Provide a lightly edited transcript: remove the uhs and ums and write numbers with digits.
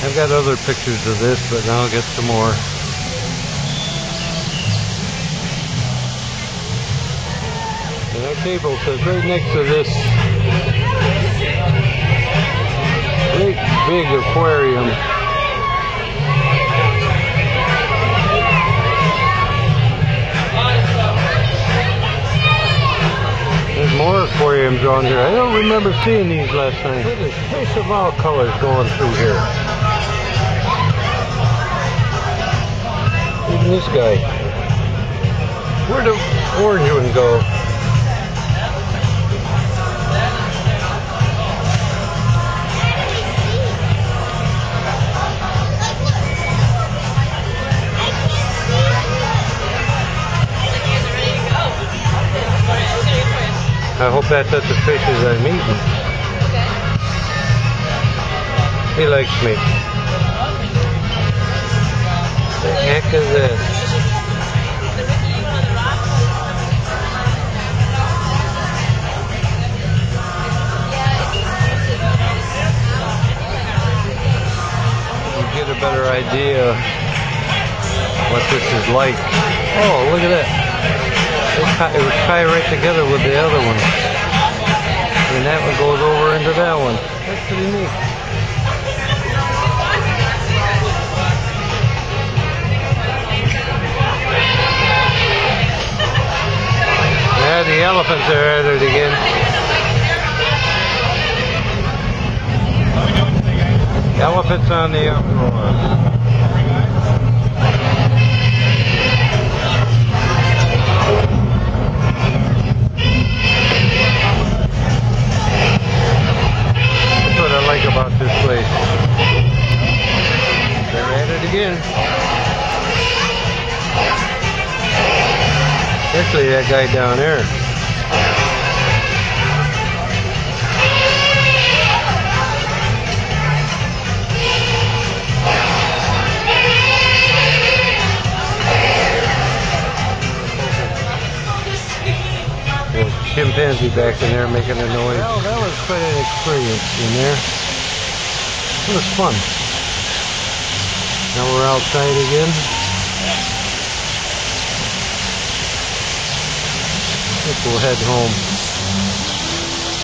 I've got other pictures of this, but now I'll get some more. And our table sits right next to this great big aquarium. There's more aquariums on here. I don't remember seeing these last time. Look at this fish of all colors going through here. Even this guy. Where'd the orange one go? I hope that's at the fishes I'm eating. He likes me. The heck is this? You get a better idea what this is like. Oh, look at that. It would tie right together with the other one. And that one goes over into that one. That's pretty neat. Yeah, the elephants are at it again. Elephants on the uproar. About this place. They're at it again. Especially that guy down there. There's a chimpanzee back in there making a noise. Well, that was quite an experience in there. It was fun. Now we're outside again. I think we'll head home.